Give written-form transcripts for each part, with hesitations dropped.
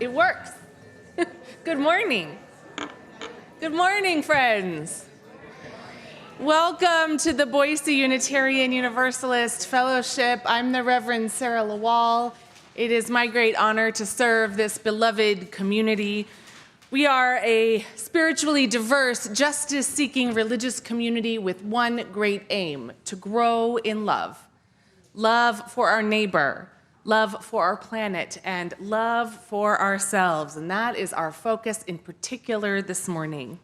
It works. Good morning. Good morning, friends. Welcome to the Boise Unitarian Universalist Fellowship. I'm the Reverend Sara LaWall. It is my great honor to serve this beloved community. We are a spiritually diverse, justice-seeking religious community with one great aim: to grow in love. Love for our neighbor, love for our planet, and love for ourselves. And that is our focus in particular this morning.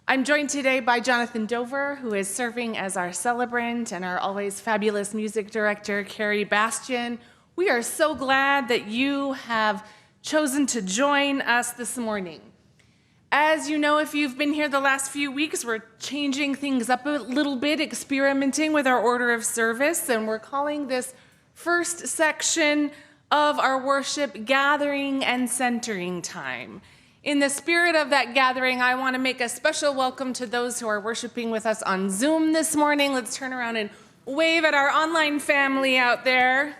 I'm joined today by Jonathan Dover, who is serving as our celebrant, and our always fabulous music director, Carrie Bastian. We are so glad that you have chosen to join us this morning. As you know, if you've been here the last few weeks, we're changing things up a little bit, experimenting with our order of service, and we're calling this first section of our worship Gathering and Centering Time. In the spirit of that gathering, I want to make a special welcome to those who are worshiping with us on Zoom this morning. Let's turn around and wave at our online family out there.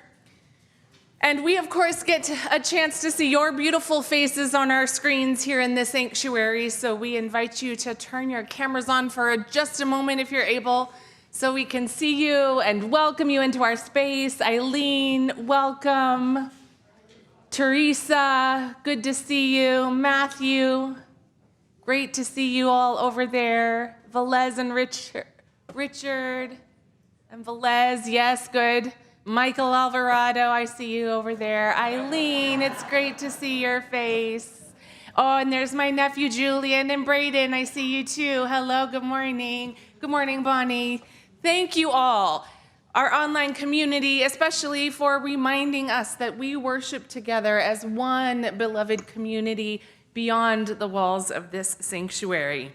And we, of course, get a chance to see your beautiful faces on our screens here in the sanctuary, so we invite you to turn your cameras on for just a moment if you're able, so we can see you and welcome you into our space. Eileen, welcome. Teresa, good to see you. Matthew, great to see you all over there. Velez and Richard and Velez, yes, good. Michael Alvarado, I see you over there. Eileen, it's great to see your face. Oh, and there's my nephew Julian and Braden, I see you too. Hello, good morning. Good morning, Bonnie. Thank you all, our online community, especially for reminding us that we worship together as one beloved community beyond the walls of this sanctuary.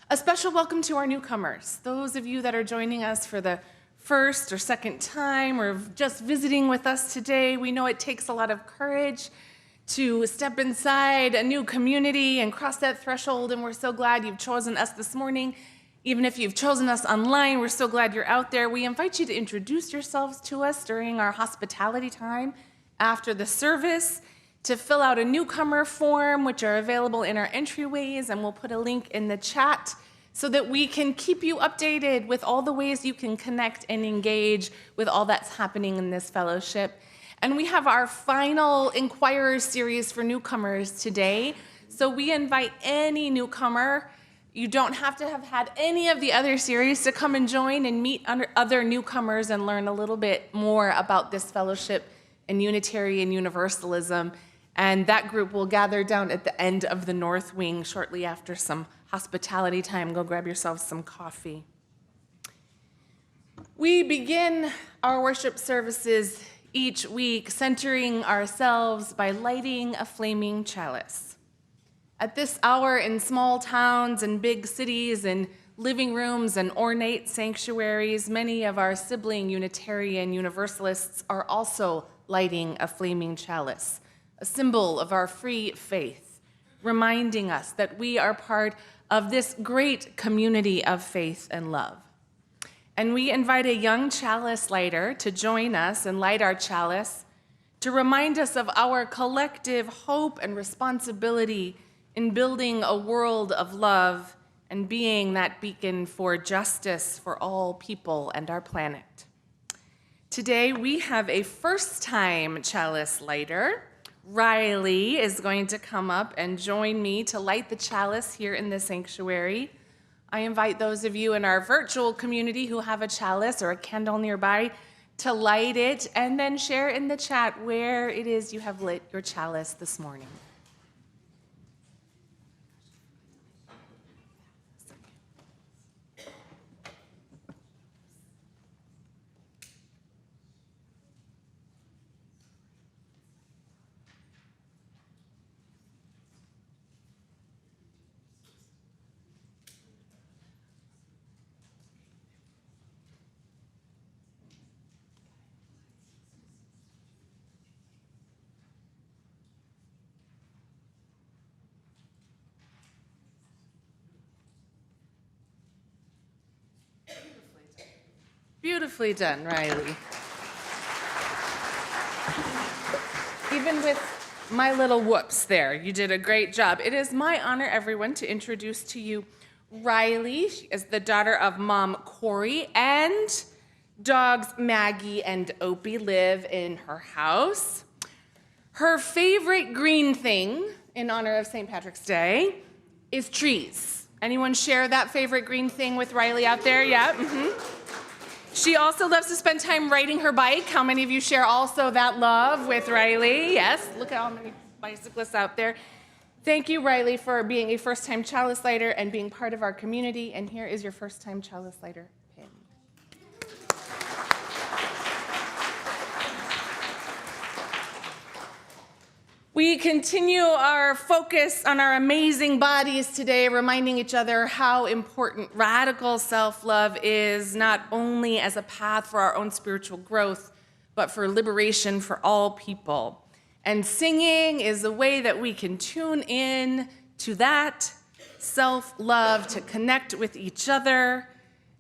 A special welcome to our newcomers, those of you that are joining us for the first or second time or just visiting with us today. We know it takes a lot of courage to step inside a new community and cross that threshold, and we're so glad you've chosen us this morning. Even if you've chosen us online, we're so glad you're out there. We invite you to introduce yourselves to us during our hospitality time after the service, to fill out a newcomer form, which are available in our entryways, and we'll put a link in the chat so that we can keep you updated with all the ways you can connect and engage with all that's happening in this fellowship. And we have our final Inquirer series for newcomers today. So we invite any newcomer. You don't have to have had any of the other series to come and join and meet other newcomers and learn a little bit more about this fellowship and Unitarian Universalism. And that group will gather down at the end of the North Wing shortly after some hospitality time. Go grab yourselves some coffee. We begin our worship services each week centering ourselves by lighting a flaming chalice. At this hour, in small towns and big cities and living rooms and ornate sanctuaries, many of our sibling Unitarian Universalists are also lighting a flaming chalice, a symbol of our free faith, reminding us that we are part of this great community of faith and love. And we invite a young chalice lighter to join us and light our chalice to remind us of our collective hope and responsibility in building a world of love and being that beacon for justice for all people and our planet. Today we have a first-time chalice lighter. Riley is going to come up and join me to light the chalice here in the sanctuary. I invite those of you in our virtual community who have a chalice or a candle nearby to light it and then share in the chat where it is you have lit your chalice this morning. Beautifully done, Riley. Even with my little whoops there. You did a great job. It is my honor, everyone, to introduce to you Riley. She is the daughter of Mom Corey, and dogs Maggie and Opie live in her house. Her favorite green thing, in honor of St. Patrick's Day, is trees. Anyone share that favorite green thing with Riley out there? Yeah? She also loves to spend time riding her bike. How many of you share also that love with Riley? Yes, look at how many bicyclists out there. Thank you, Riley, for being a first-time chalice lighter and being part of our community. And here is your first-time chalice lighter pin. We continue our focus on our amazing bodies today, reminding each other how important radical self-love is, not only as a path for our own spiritual growth, but for liberation for all people. And singing is a way that we can tune in to that self-love, to connect with each other,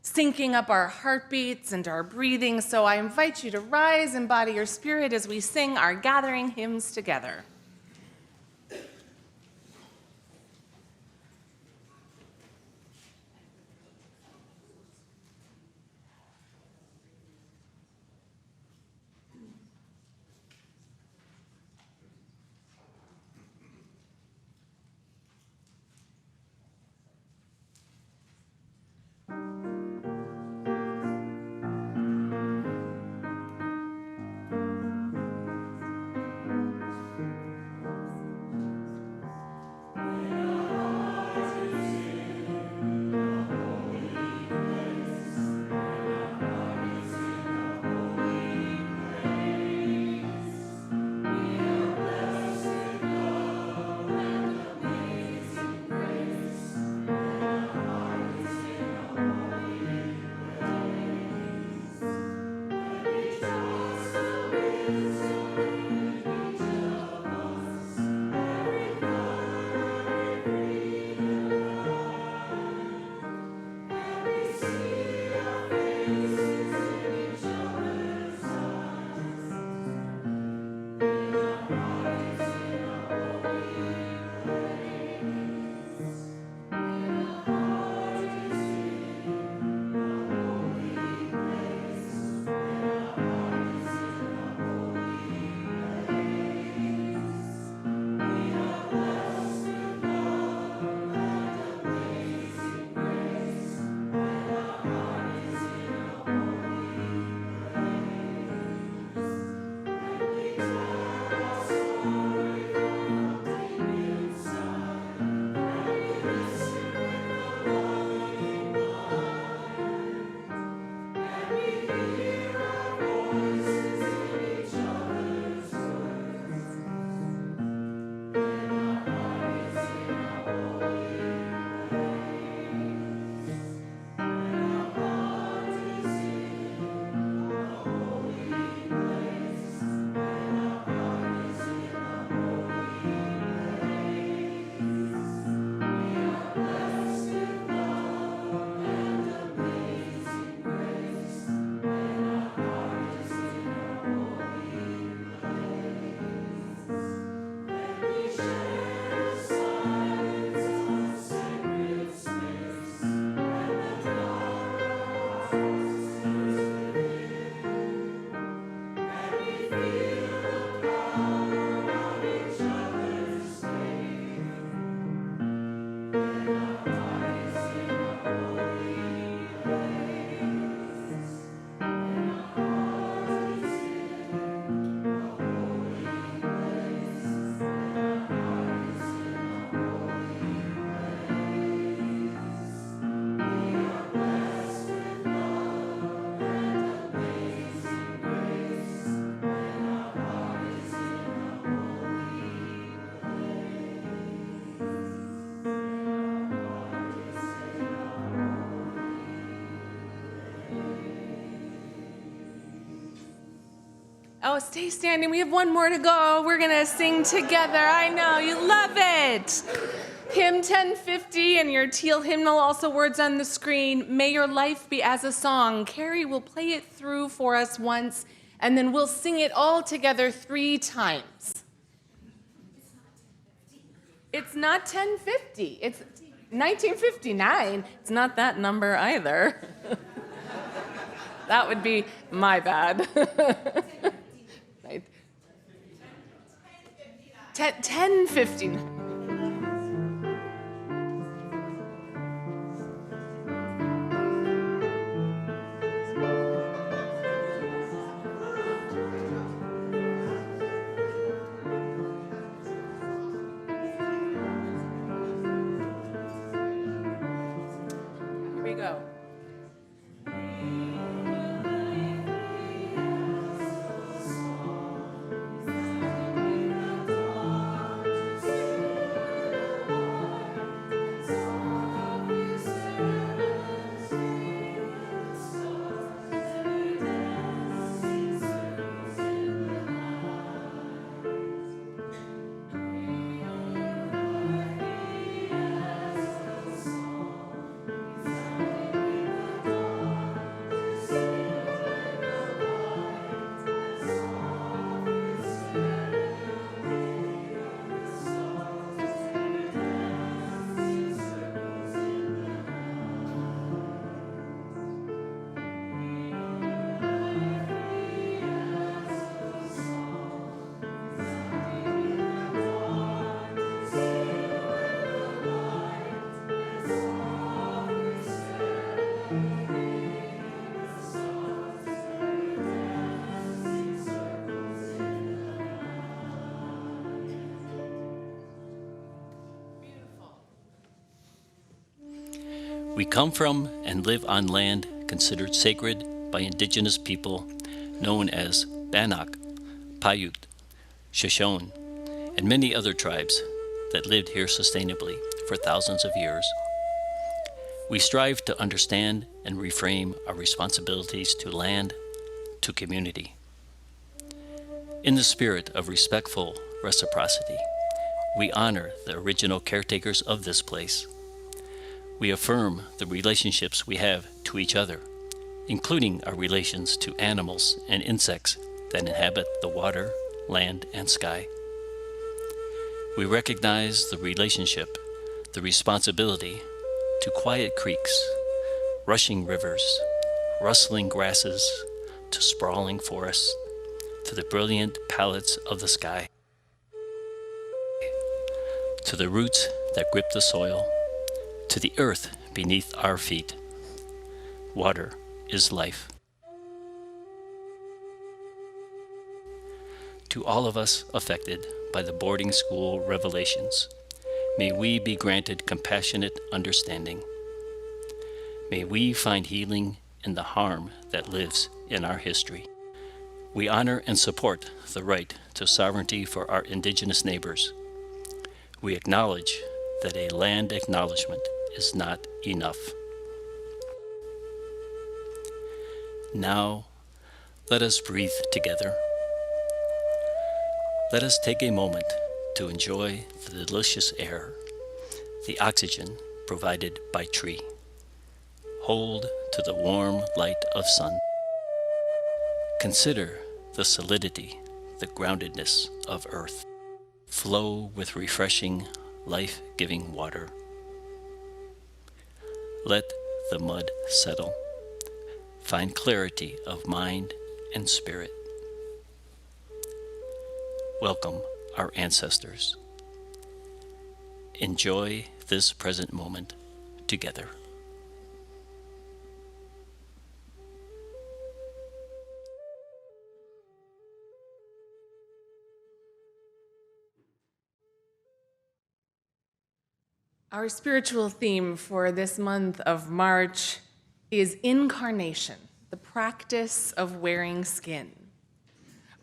syncing up our heartbeats and our breathing. So I invite you to rise, embody your spirit as we sing our gathering hymns together. Oh, stay standing. We have one more to go. We're going to sing together. I know, you love it. Hymn 1050 and your teal hymnal, also words on the screen. May your life be as a song. Carrie will play it through for us once, and then we'll sing it all together 3 times. It's not 1050. It's 1959. It's not that number either. That would be my bad. Right. 1059. Here we go. We come from and live on land considered sacred by indigenous people known as Bannock, Paiute, Shoshone, and many other tribes that lived here sustainably for thousands of years. We strive to understand and reframe our responsibilities to land, to community. In the spirit of respectful reciprocity, we honor the original caretakers of this place. We affirm the relationships we have to each other, including our relations to animals and insects that inhabit the water, land, and sky. We recognize the relationship, the responsibility to quiet creeks, rushing rivers, rustling grasses, to sprawling forests, to the brilliant palettes of the sky, to the roots that grip the soil, to the earth beneath our feet. Water is life. To all of us affected by the boarding school revelations, may we be granted compassionate understanding. May we find healing in the harm that lives in our history. We honor and support the right to sovereignty for our indigenous neighbors. We acknowledge that a land acknowledgement is not enough. Now, let us breathe together. Let us take a moment to enjoy the delicious air, the oxygen provided by tree. Hold to the warm light of sun. Consider the solidity, the groundedness of earth. Flow with refreshing, life-giving water. Let the mud settle. Find clarity of mind and spirit. Welcome our ancestors. Enjoy this present moment together. Our spiritual theme for this month of March is incarnation, the practice of wearing skin.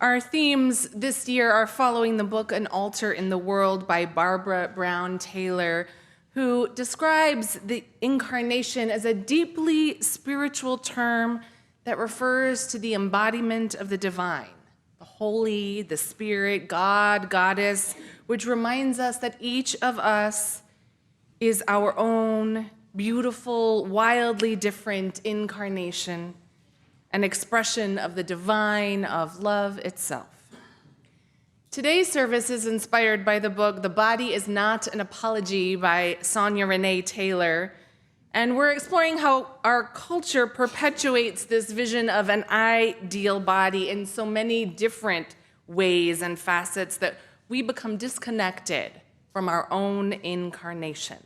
Our themes this year are following the book An Altar in the World by Barbara Brown Taylor, who describes the incarnation as a deeply spiritual term that refers to the embodiment of the divine, the holy, the spirit, God, goddess, which reminds us that each of us is our own beautiful, wildly different incarnation, an expression of the divine, of love itself. Today's service is inspired by the book The Body is Not an Apology by Sonia Renee Taylor. And we're exploring how our culture perpetuates this vision of an ideal body in so many different ways and facets that we become disconnected from our own incarnation.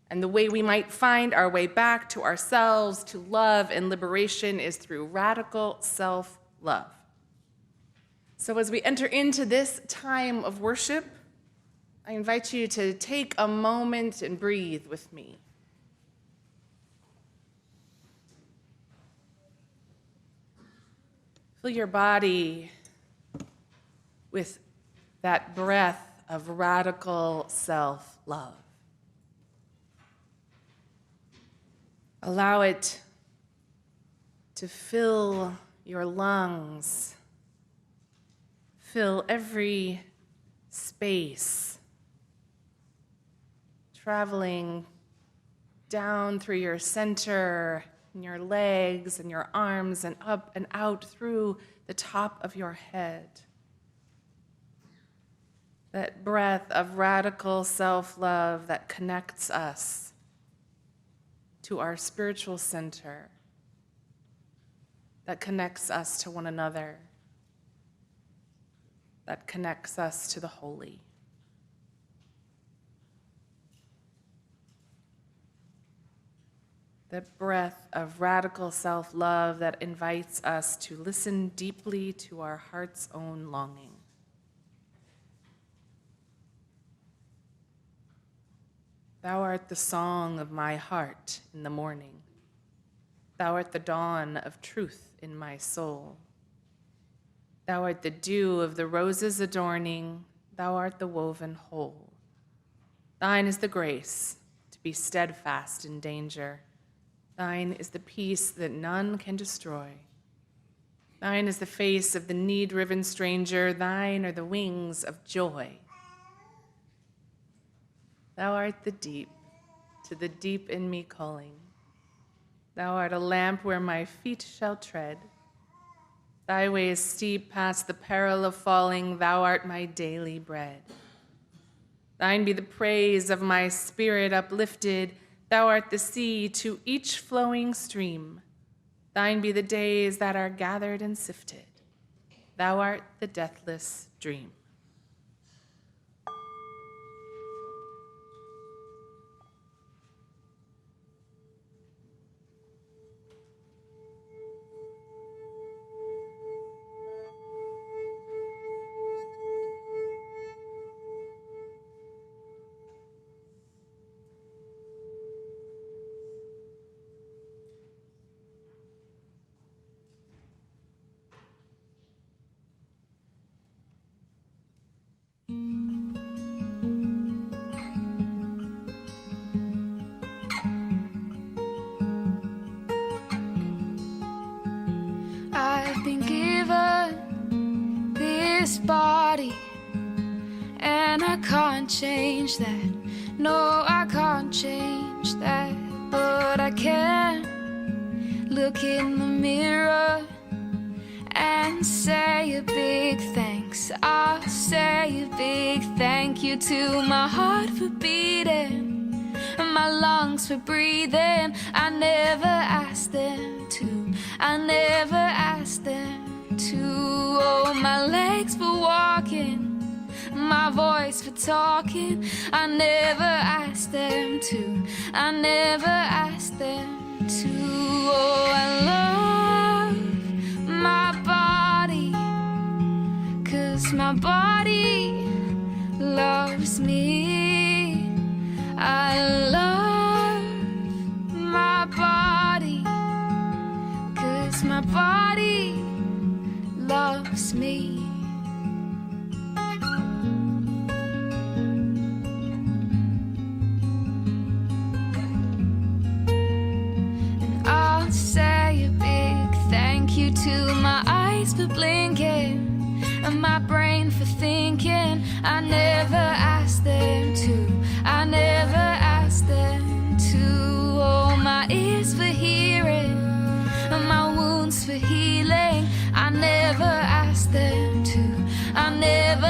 And the way we might find our way back to ourselves, to love and liberation, is through radical self-love. So as we enter into this time of worship, I invite you to take a moment and breathe with me. Fill your body with that breath of radical self-love. Allow it to fill your lungs, fill every space, traveling down through your center, and your legs and your arms, and up and out through the top of your head. That breath of radical self-love that connects us to our spiritual center, that connects us to one another, that connects us to the holy. The breath of radical self-love that invites us to listen deeply to our heart's own longing. Thou art the song of my heart in the morning. Thou art the dawn of truth in my soul. Thou art the dew of the roses adorning. Thou art the woven whole. Thine is the grace to be steadfast in danger. Thine is the peace that none can destroy. Thine is the face of the need-riven stranger. Thine are the wings of joy. Thou art the deep, to the deep in me calling. Thou art a lamp where my feet shall tread. Thy way is steep past the peril of falling. Thou art my daily bread. Thine be the praise of my spirit uplifted. Thou art the sea to each flowing stream. Thine be the days that are gathered and sifted. Thou art the deathless dream. I've been given this body, and I can't change that. No, I can't change that. But I can look in the mirror and say a big thanks. I'll say a big thank you to my heart for beating, my lungs for breathing. I never asked them to, I never asked them to. Oh, my legs for walking, my voice for talking. I never asked them to, I never asked them to. Oh, I love my body, 'cause my body loves me. I love my body, 'cause my body loves me. And I'll say a big thank you to my eyes for blinking and my brain for thinking. I never asked them to, I never asked them to. Oh, my ears for hearing and my wounds for healing. I never asked them to, I never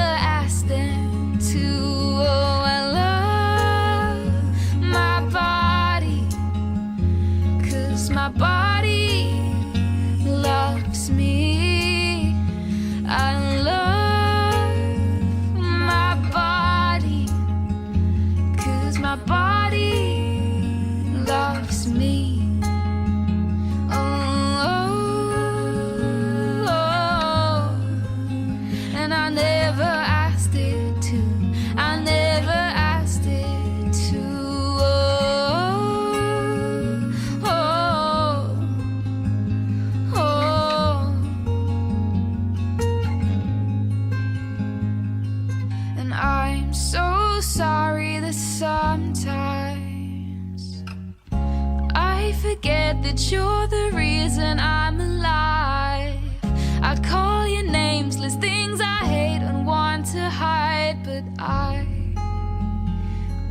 that you're the reason I'm alive. I call your names, list things I hate and want to hide, but I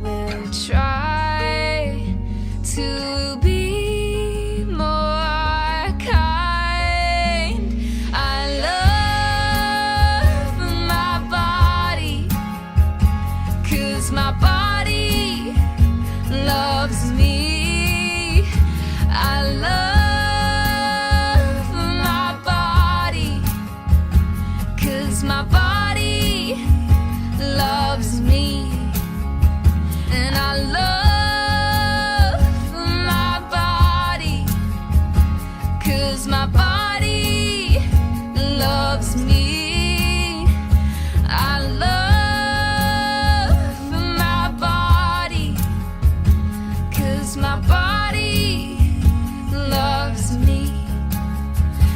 will try to be more kind. I love my body, 'cause my body loves me. I love my body, 'cause my body loves me. And I love my body, 'cause my body loves me. I love my body, 'cause my body loves me.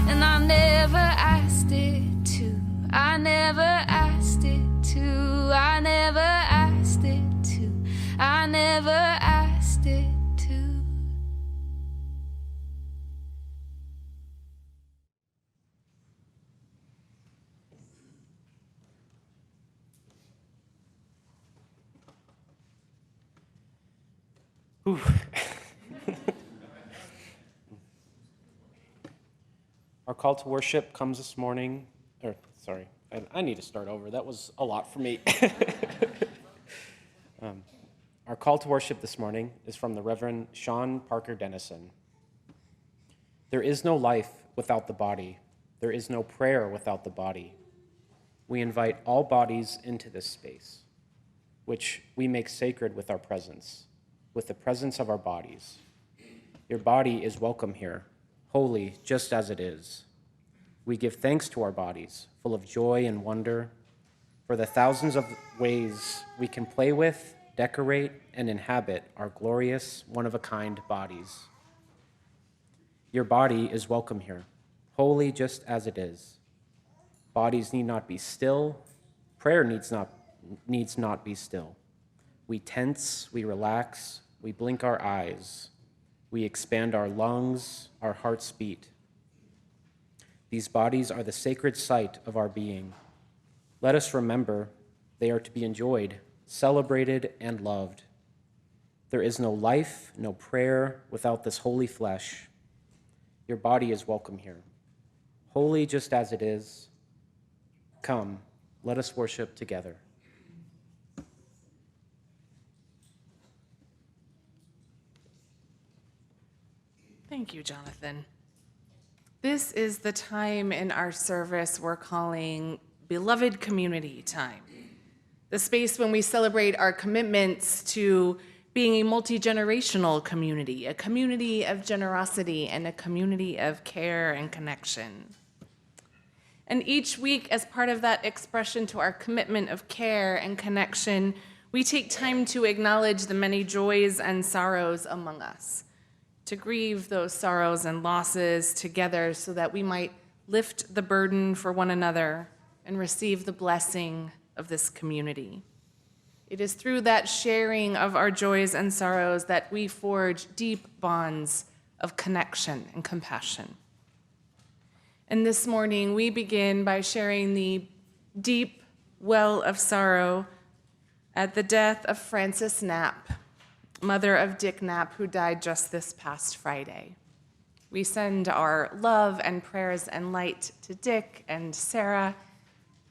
And I never asked it to. I never asked it to. I never asked it to. I never asked it to. Our call to worship comes this morning, I need to start over. That was a lot for me. Our call to worship this morning is from the Reverend Sean Parker Dennison. There is no life without the body. There is no prayer without the body. We invite all bodies into this space, which we make sacred with our presence, with the presence of our bodies. Your body is welcome here, holy just as it is. We give thanks to our bodies, full of joy and wonder, for the thousands of ways we can play with, decorate, and inhabit our glorious, one-of-a-kind bodies. Your body is welcome here, holy just as it is. Bodies need not be still. Prayer needs not be still. We tense, we relax, we blink our eyes. We expand our lungs, our hearts beat. These bodies are the sacred site of our being. Let us remember they are to be enjoyed, celebrated, and loved. There is no life, no prayer without this holy flesh. Your body is welcome here, holy just as it is. Come, let us worship together. Thank you, Jonathan. This is the time in our service we're calling Beloved Community Time, the space when we celebrate our commitments to being a multi-generational community, a community of generosity, and a community of care and connection. And each week, as part of that expression to our commitment of care and connection, we take time to acknowledge the many joys and sorrows among us, to grieve those sorrows and losses together so that we might lift the burden for one another and receive the blessing of this community. It is through that sharing of our joys and sorrows that we forge deep bonds of connection and compassion. And this morning, we begin by sharing the deep well of sorrow at the death of Frances Knapp, mother of Dick Knapp, who died just this past Friday. We send our love and prayers and light to Dick and Sarah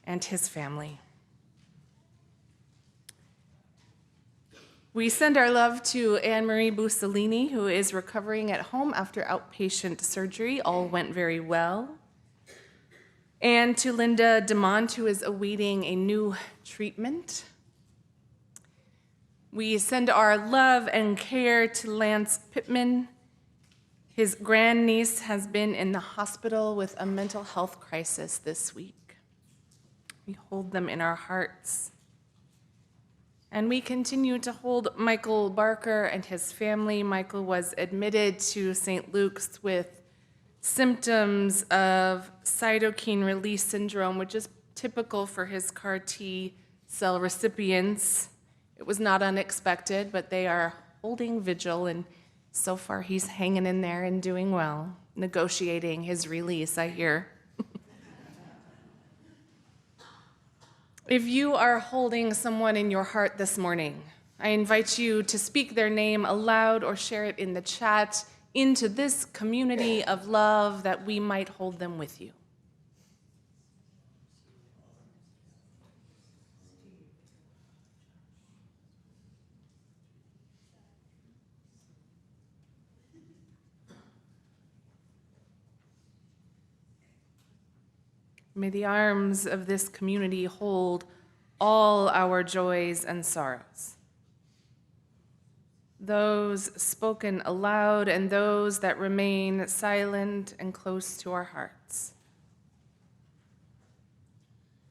and his family. We send our love to Anne-Marie Bussolini, who is recovering at home after outpatient surgery. All went very well. And to Linda DeMont, who is awaiting a new treatment. We send our love and care to Lance Pittman. His grandniece has been in the hospital with a mental health crisis this week. We hold them in our hearts. And we continue to hold Michael Barker and his family. Michael was admitted to St. Luke's with symptoms of cytokine release syndrome, which is typical for his CAR T cell recipients. It was not unexpected, but they are holding vigil and So far, he's hanging in there and doing well, negotiating his release, I hear. If you are holding someone in your heart this morning, I invite you to speak their name aloud or share it in the chat into this community of love that we might hold them with you. May the arms of this community hold all our joys and sorrows, those spoken aloud and those that remain silent and close to our hearts.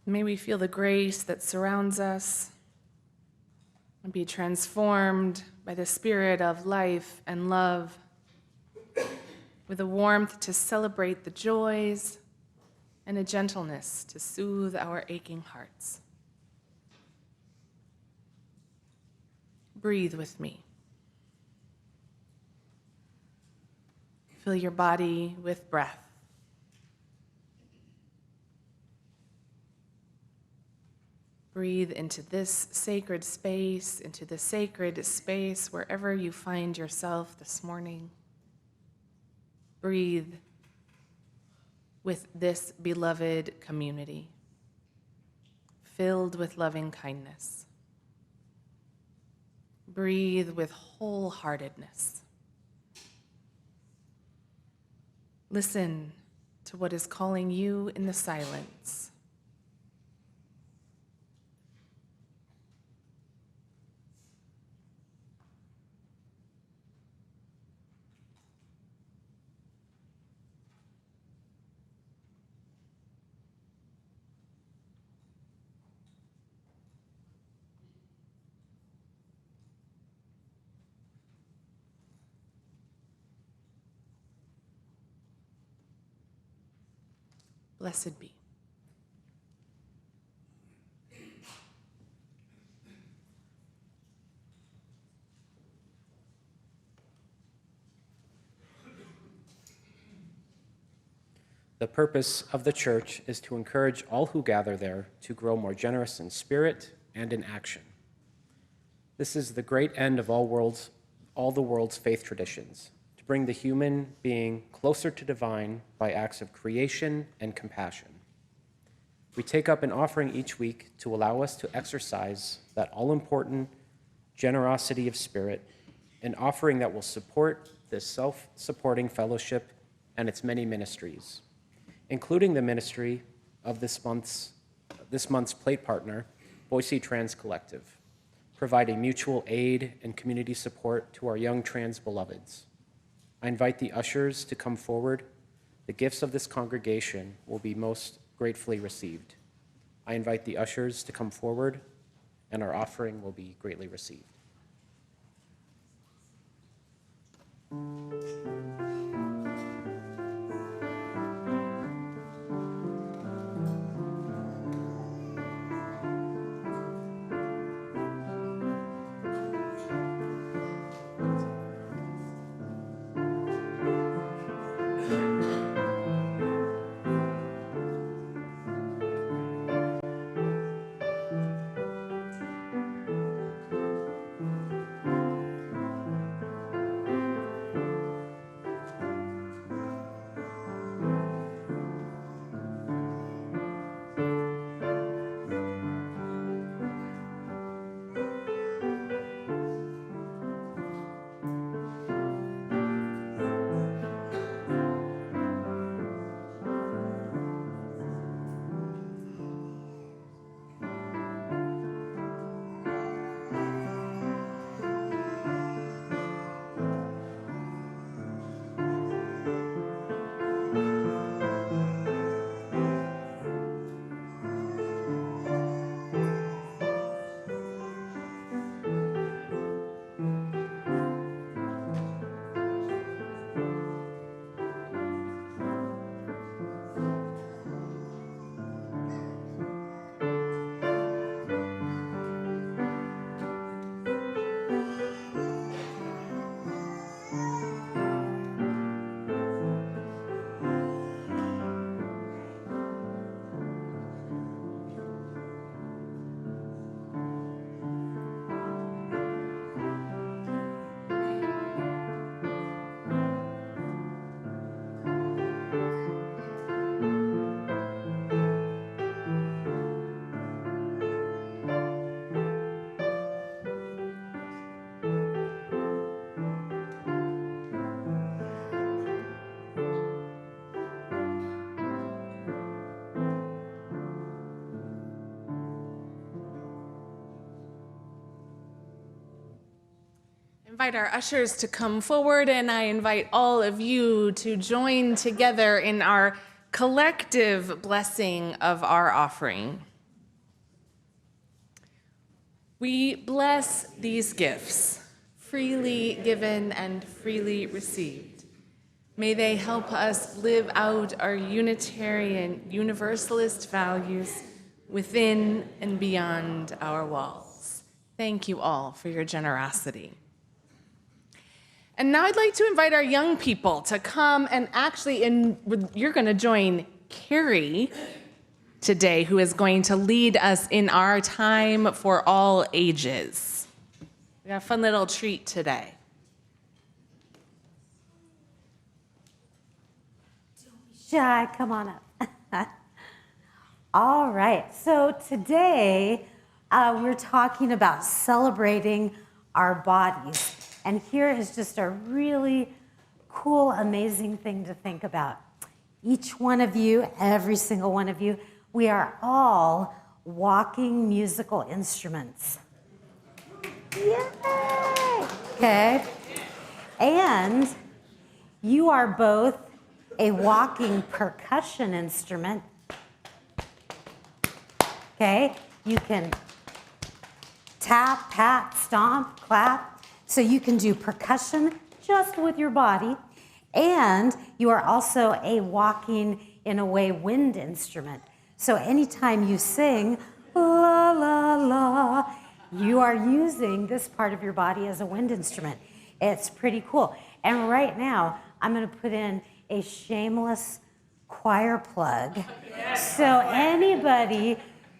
May we feel the grace that surrounds us and be transformed by the spirit of life and love, with a warmth to celebrate the joys and a gentleness to soothe our aching hearts. Breathe with me. Fill your body with breath. Breathe into this sacred space, into the sacred space wherever you find yourself this morning. Breathe with this beloved community, filled with loving kindness. Breathe with wholeheartedness. Listen to what is calling you in the silence. Blessed be. The purpose of the church is to encourage all who gather there to grow more generous in spirit and in action. This is the great end of all the world's faith traditions, to bring the human being closer to divine by acts of creation and compassion. We take up an offering each week to allow us to exercise that all-important generosity of spirit, an offering that will support this self-supporting fellowship and its many ministries, including the ministry of this month's plate partner, Boise Trans Collective, providing mutual aid and community support to our young trans beloveds. I invite the ushers to come forward. The gifts of this congregation will be most gratefully received. I invite the ushers to come forward, and our offering will be greatly received. invite our ushers to come forward, and I invite all of you to join together in our collective blessing of our offering. We bless these gifts, freely given and freely received. May they help us live out our Unitarian Universalist values within and beyond our walls. Thank you all for your generosity. And now I'd like to invite our young people to come and you're going to join Carrie today, who is going to lead us in our time for all ages. We got a fun little treat today. Shy, come on up. All right, so today we're talking about celebrating our bodies. And here is just a really cool, amazing thing to think about. Each one of you, every single one of you, we are all walking musical instruments. Yay! Okay. And you are both a walking percussion instrument. Okay? You can tap, pat, stomp, clap. So you can do percussion just with your body. And you are also a walking, in a way, wind instrument. So anytime you sing, la, la, la, you are using this part of your body as a wind instrument. It's pretty cool. And right now, I'm going to put in a shameless choir plug. So anybody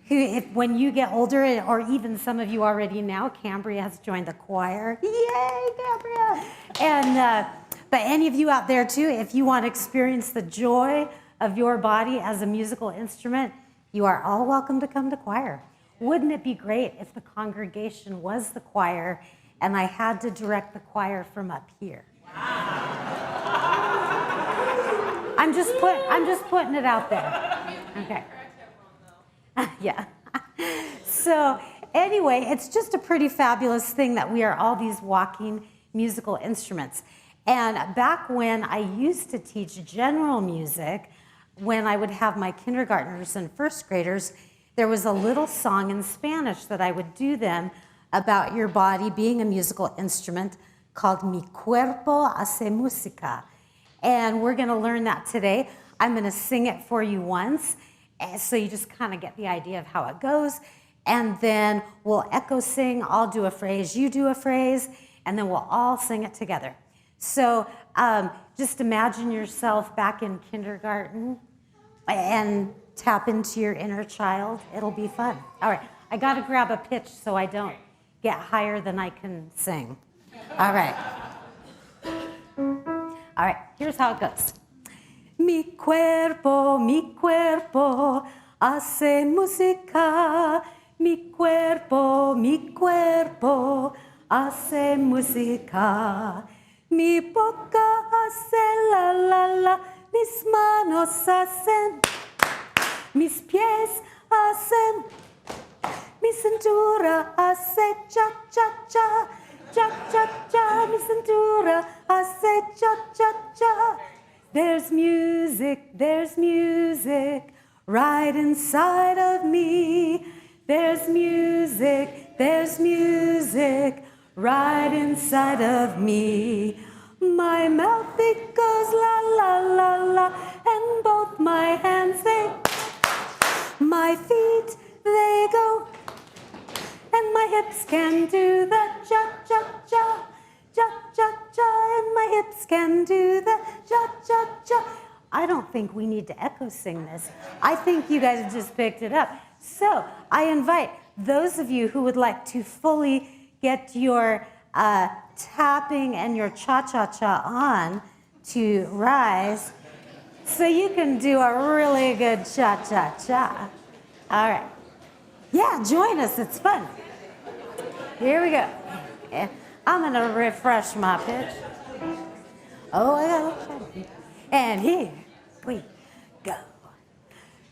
who, when you get older, or even some of you already now, Cambria has joined the choir. Yay, Cambria! And but any of you out there too, if you want to experience the joy of your body as a musical instrument, you are all welcome to come to choir. Wouldn't it be great if the congregation was the choir and I had to direct the choir from up here? I'm just putting it out there. Okay. Yeah. So anyway, it's just a pretty fabulous thing that we are all these walking musical instruments. And back when I used to teach general music, when I would have my kindergartners and first graders, there was a little song in Spanish that I would do them about your body being a musical instrument called Mi Cuerpo Hace Música. And we're going to learn that today. I'm going to sing it for you once, so you just kind of get the idea of how it goes. And then we'll echo sing. I'll do a phrase, you do a phrase, and then we'll all sing it together. So just imagine yourself back in kindergarten and tap into your inner child. It'll be fun. All right, I got to grab a pitch so I don't get higher than I can sing. All right. All right, here's how it goes. Mi cuerpo hace música. Mi cuerpo hace música. Mi boca hace la la la. Mis manos hacen. Mis pies hacen. Mi cintura hace cha cha cha. Cha cha cha. Mi cintura hace cha cha cha. There's music right inside of me. There's music right inside of me. My mouth, it goes la la la la, and both my hands, they, my feet, they go, and my hips can do the cha-cha-cha, cha-cha-cha, and my hips can do the cha-cha-cha. I don't think we need to echo sing this. I think you guys have just picked it up. So I invite those of you who would like to fully get your tapping and your cha-cha-cha on to rise so you can do a really good cha-cha-cha. All right. Yeah, join us. It's fun. Here we go. Yeah. I'm going to refresh my pitch. Oh, I got it. And here we go.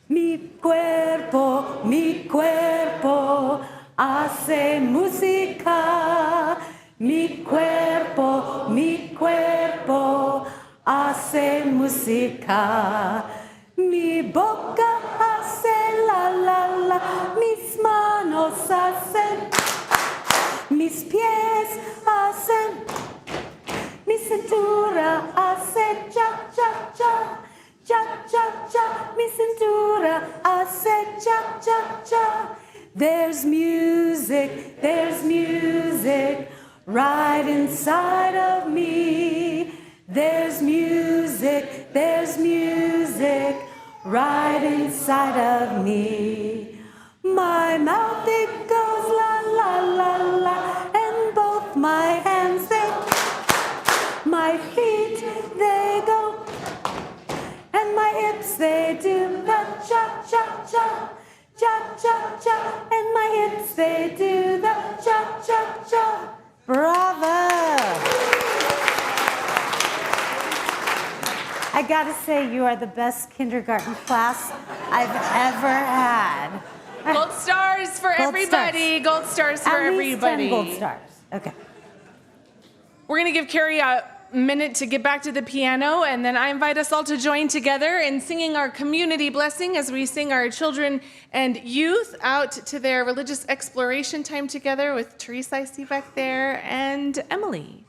Mi cuerpo hace música. Mi cuerpo cuerpo hace música. Mi boca hace la la la, mis manos hacen, mis pies hacen, mi cintura hace cha cha cha, cha cha cha, mi cintura hace cha cha cha. There's music right inside of me. There's music right inside of me. My mouth it goes la la la la, and both my hands they, my feet they go, and my hips they do the cha cha cha, cha cha cha, and my hips they do the cha cha cha. Bravo! I gotta say, you are the best kindergarten class I've ever had. Gold stars for everybody. Gold stars for everybody. At least 10 gold stars. Okay. We're going to give Carrie a minute to get back to the piano, and then I invite us all to join together in singing our community blessing as we sing our children and youth out to their religious exploration time together with Teresa, I see back there, and Emily.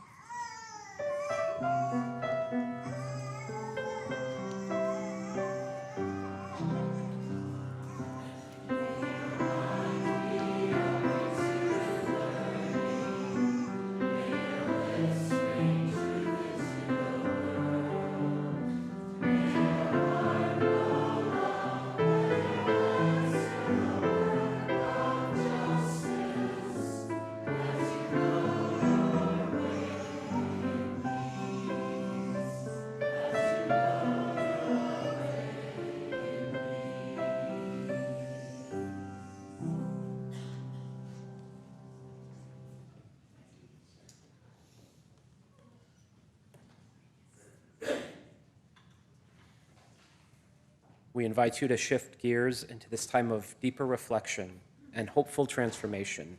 We invite you to shift gears into this time of deeper reflection and hopeful transformation,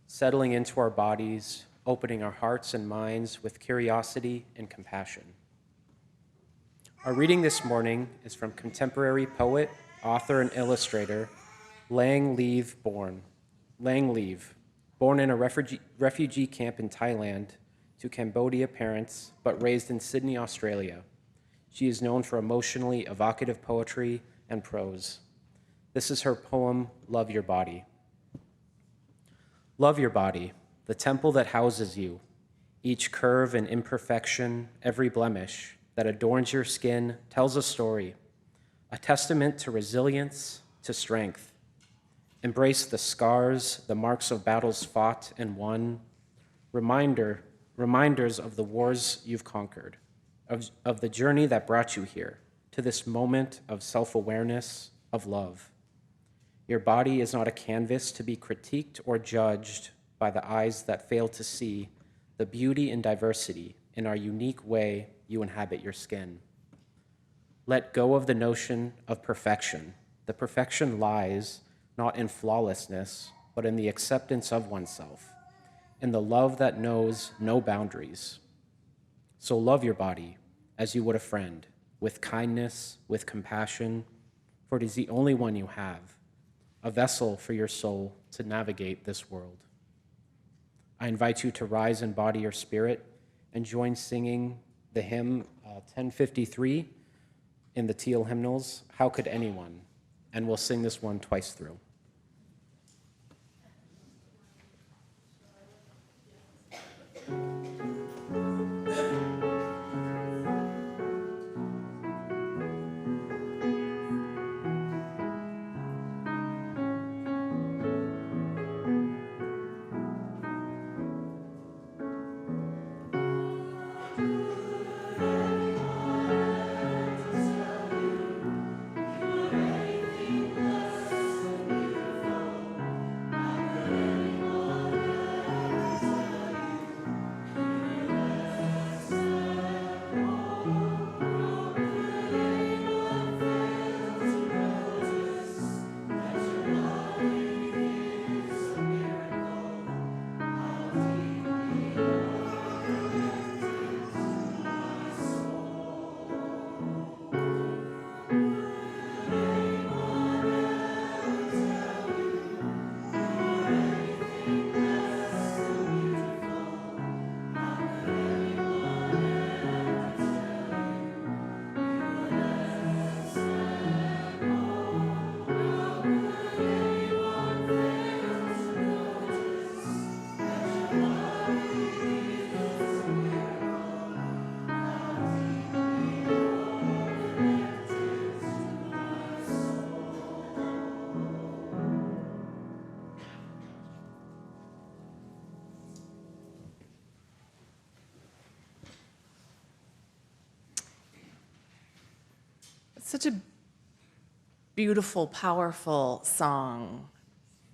settling into our bodies, opening our hearts and minds with curiosity and compassion. Our reading this morning is from contemporary poet, author, and illustrator Lang Leave, born in a refugee camp in Thailand to Cambodia parents, but raised in Sydney, Australia. She is known for emotionally evocative poetry and prose. This is her poem, Love Your Body. Love your body, the temple that houses you, each curve and imperfection, every blemish that adorns your skin tells a story, a testament to resilience, to strength. Embrace the scars, the marks of battles fought and won, reminders of the wars you've conquered, of the journey that brought you here, to this moment of self-awareness, of love. Your body is not a canvas to be critiqued or judged by the eyes that fail to see the beauty and diversity in our unique way you inhabit your skin. Let go of the notion of perfection. The perfection lies not in flawlessness, but in the acceptance of oneself, in the love that knows no boundaries. So love your body as you would a friend, with kindness, with compassion, for it is the only one you have, a vessel for your soul to navigate this world. I invite you to rise in body or spirit and join singing the hymn 1053 in the Teal hymnals, How Could Anyone? And we'll sing this one twice through. Such a beautiful, powerful song.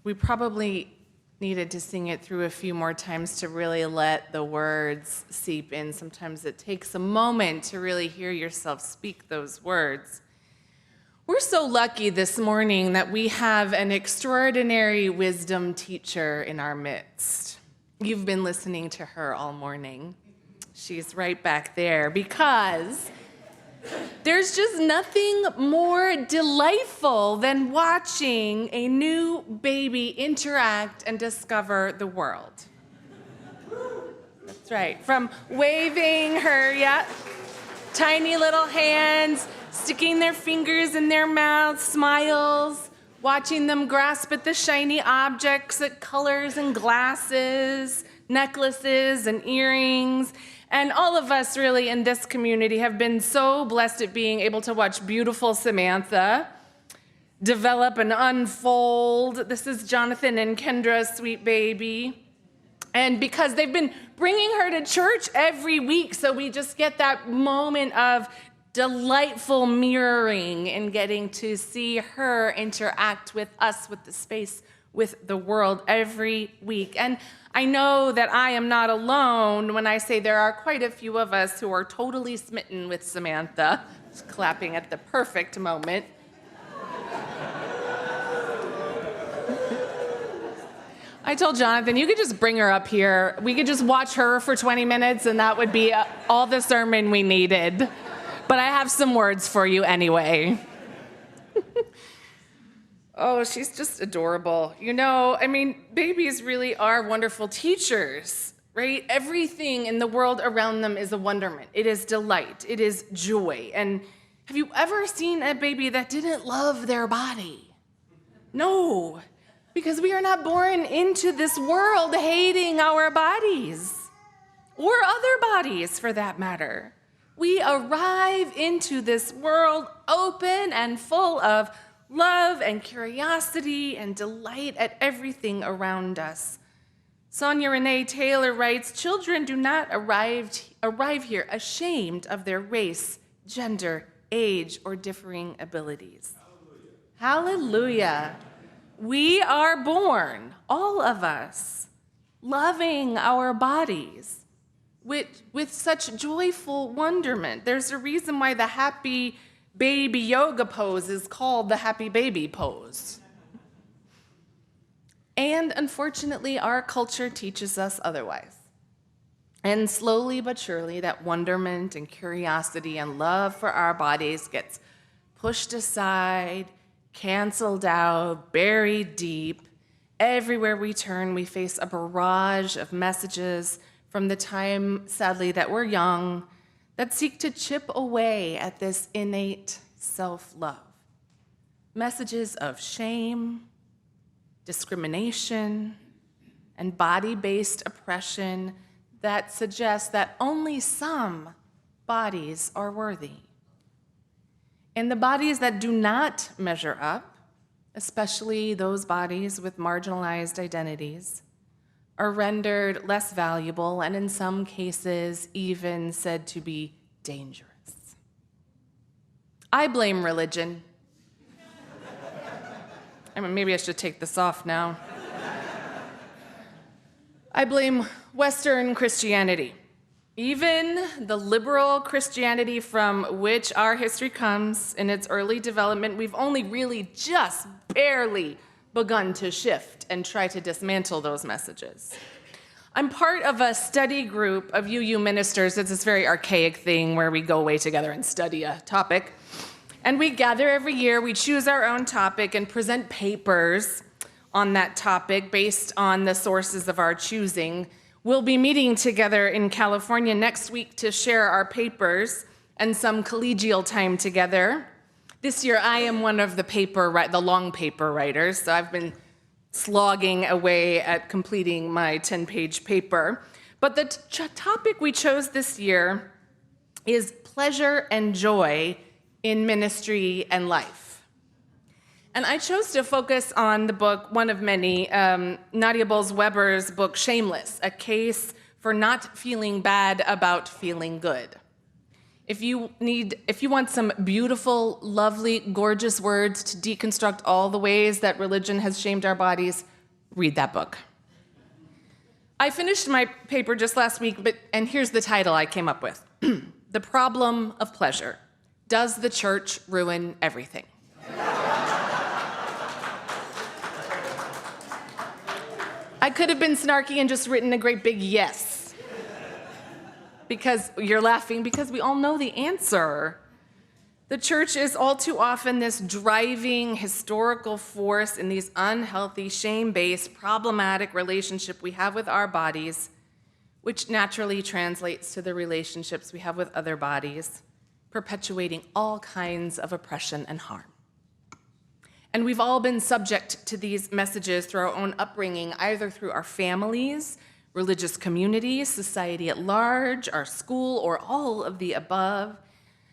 We probably needed to sing it through a few more times to really let the words seep in. Sometimes it takes a moment to really hear yourself speak those words. We're so lucky this morning that we have an extraordinary wisdom teacher in our midst. You've been listening to her all morning. She's right back there because there's just nothing more delightful than watching a new baby interact and discover the world. That's right. From waving her, tiny little hands, sticking their fingers in their mouths, smiles, watching them grasp at the shiny objects, at colors and glasses, necklaces and earrings. And all of us really in this community have been so blessed at being able to watch beautiful Samantha develop and unfold. This is Jonathan and Kendra's sweet baby. And because they've been bringing her to church every week, so we just get that moment of delightful mirroring and getting to see her interact with us, with the space, with the world every week. And I know that I am not alone when I say there are quite a few of us who are totally smitten with Samantha, just clapping at the perfect moment. I told Jonathan, you could just bring her up here. We could just watch her for 20 minutes and that would be all the sermon we needed. But I have some words for you anyway. Oh, she's just adorable. You know, I mean, babies really are wonderful teachers, right? Everything in the world around them is a wonderment. It is delight. It is joy. And have you ever seen a baby that didn't love their body? No, because we are not born into this world hating our bodies, or other bodies for that matter. We arrive into this world open and full of love and curiosity and delight at everything around us. Sonia Renee Taylor writes, children do not arrive here ashamed of their race, gender, age, or differing abilities. Hallelujah. Hallelujah. We are born, all of us, loving our bodies with such joyful wonderment. There's a reason why the happy baby yoga pose is called the happy baby pose. And unfortunately, our culture teaches us otherwise. And slowly but surely, that wonderment and curiosity and love for our bodies gets pushed aside, canceled out, buried deep. Everywhere we turn, we face a barrage of messages from the time, sadly, that we're young, that seek to chip away at this innate self-love. Messages of shame, discrimination, and body-based oppression that suggest that only some bodies are worthy. And the bodies that do not measure up, especially those bodies with marginalized identities, are rendered less valuable and in some cases even said to be dangerous. I blame religion. I mean, maybe I should take this off now. I blame Western Christianity, even the liberal Christianity from which our history comes in its early development. We've only really just barely begun to shift and try to dismantle those messages. I'm part of a study group of UU ministers. It's this very archaic thing where we go away together and study a topic. And we gather every year, we choose our own topic and present papers on that topic based on the sources of our choosing. We'll be meeting together in California next week to share our papers and some collegial time together. This year, I am one of the long paper writers, so I've been slogging away at completing my 10-page paper. But the topic we chose this year is pleasure and joy in ministry and life. And I chose to focus on the book, one of many, Nadia Bolz-Weber's book, Shameless, A Case for Not Feeling Bad About Feeling Good. If you want some beautiful, lovely, gorgeous words to deconstruct all the ways that religion has shamed our bodies, read that book. I finished my paper just last week, and here's the title I came up with. The Problem of Pleasure. Does the Church Ruin Everything? I could have been snarky and just written a great big yes. Because you're laughing because we all know the answer. The church is all too often this driving historical force in these unhealthy, shame-based, problematic relationship we have with our bodies, which naturally translates to the relationships we have with other bodies, perpetuating all kinds of oppression and harm. And we've all been subject to these messages through our own upbringing, either through our families, religious communities, society at large, our school, or all of the above,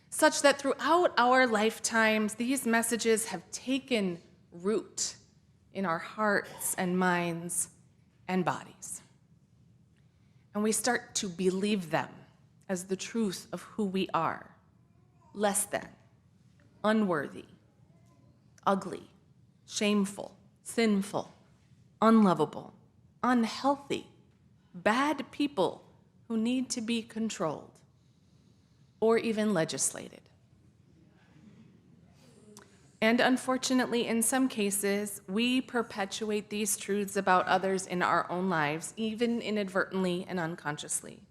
such that throughout our lifetimes, these messages have taken root in our hearts and minds and bodies. And we start to believe them as the truth of who we are: less than, unworthy, ugly, shameful, sinful, unlovable, unhealthy, bad people who need to be controlled or even legislated. And unfortunately, in some cases, we perpetuate these truths about others in our own lives, even inadvertently and unconsciously.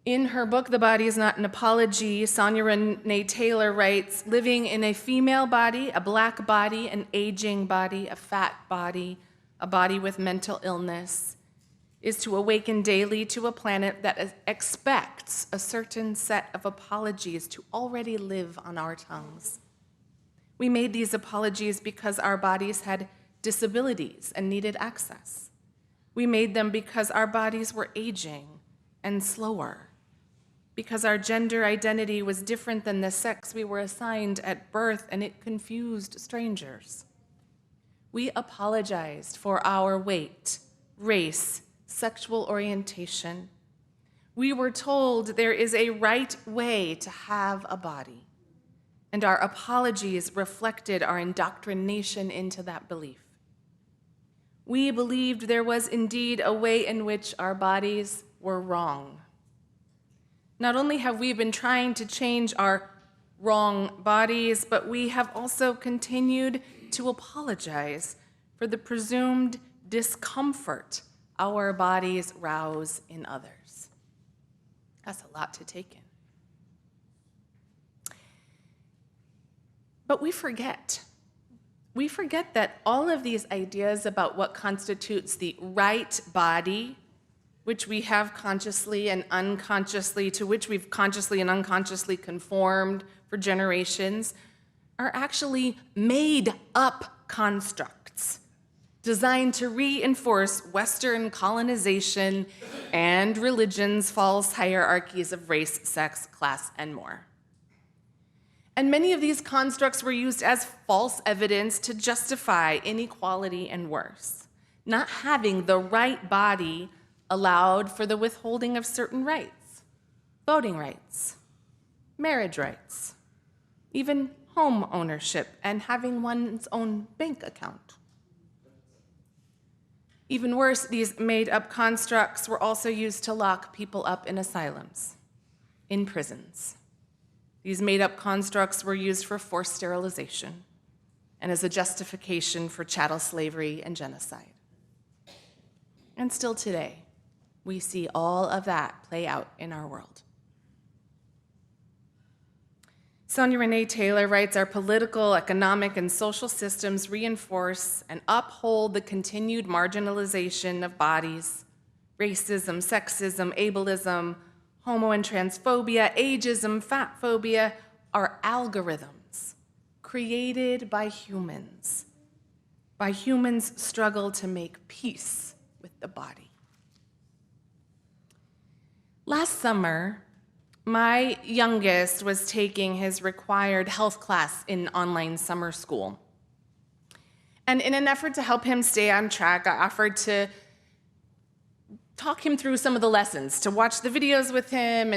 In her book, The Body is Not an Apology, Sonia Renee Taylor writes, living in a female body, a black body, an aging body, a fat body, a body with mental illness, is to awaken daily to a planet that expects a certain set of apologies to already live on our tongues. We made these apologies because our bodies had disabilities and needed access. We made them because our bodies were aging and slower, because our gender identity was different than the sex we were assigned at birth, and it confused strangers. We apologized for our weight, race, sexual orientation. We were told there is a right way to have a body, and our apologies reflected our indoctrination into that belief. We believed there was indeed a way in which our bodies were wrong. Not only have we been trying to change our wrong bodies, but we have also continued to apologize for the presumed discomfort our bodies rouse in others. That's a lot to take in. But we forget. We forget that all of these ideas about what constitutes the right body, which we have consciously and unconsciously, to which we've consciously and unconsciously conformed for generations, are actually made up constructs designed to reinforce Western colonization and religion's false hierarchies of race, sex, class, and more. And many of these constructs were used as false evidence to justify inequality and worse. Not having the right body allowed for the withholding of certain rights, voting rights, marriage rights, even home ownership and having one's own bank account. Even worse, these made-up constructs were also used to lock people up in asylums, in prisons. These made-up constructs were used for forced sterilization and as a justification for chattel slavery and genocide. And still today, we see all of that play out in our world. Sonia Renee Taylor writes, our political, economic, and social systems reinforce and uphold the continued marginalization of bodies, racism, sexism, ableism, homo and transphobia, ageism, fat phobia are algorithms created by humans struggle to make peace with the body. Last summer, my youngest was taking his required health class in online summer school. And in an effort to help him stay on track, I offered to talk him through some of the lessons, to watch the videos with him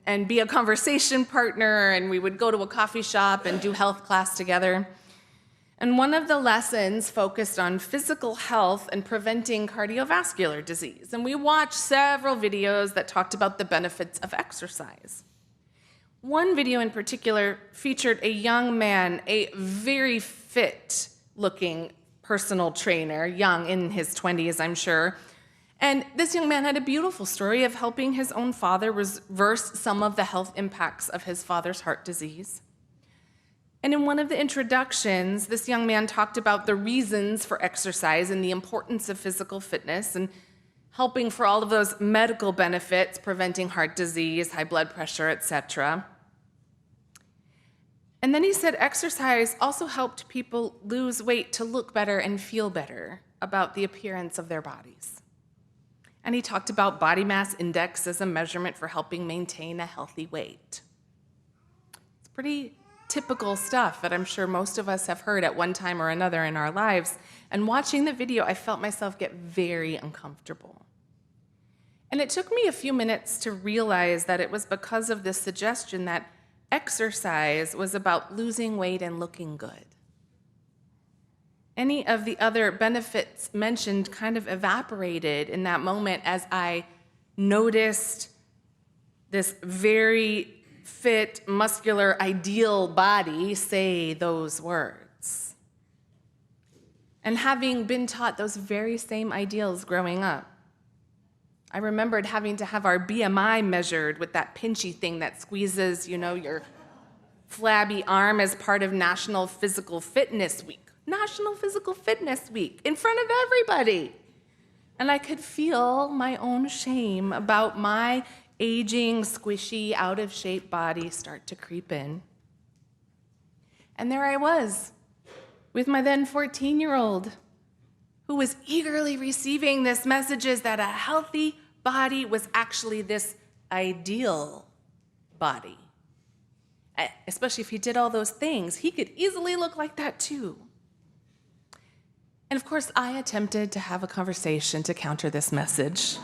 and be a conversation partner, and we would go to a coffee shop and do health class together. And one of the lessons focused on physical health and preventing cardiovascular disease. And we watched several videos that talked about the benefits of exercise. One video in particular featured a young man, a very fit-looking personal trainer, young, in his 20s, I'm sure. And this young man had a beautiful story of helping his own father reverse some of the health impacts of his father's heart disease. And in one of the introductions, this young man talked about the reasons for exercise and the importance of physical fitness and helping for all of those medical benefits, preventing heart disease, high blood pressure, etc. And then he said exercise also helped people lose weight to look better and feel better about the appearance of their bodies. And he talked about body mass index as a measurement for helping maintain a healthy weight. It's pretty typical stuff that I'm sure most of us have heard at one time or another in our lives. And watching the video, I felt myself get very uncomfortable. And it took me a few minutes to realize that it was because of this suggestion that exercise was about losing weight and looking good. Any of the other benefits mentioned kind of evaporated in that moment as I noticed this very fit, muscular, ideal body say those words. And having been taught those very same ideals growing up, I remembered having to have our BMI measured with that pinchy thing that squeezes, your flabby arm as part of National Physical Fitness Week. National Physical Fitness Week in front of everybody. And I could feel my own shame about my aging, squishy, out-of-shape body start to creep in. And there I was, with my then 14-year-old, who was eagerly receiving this messages that a healthy body was actually this ideal body. Especially if he did all those things, he could easily look like that too. And of course, I attempted to have a conversation to counter this message.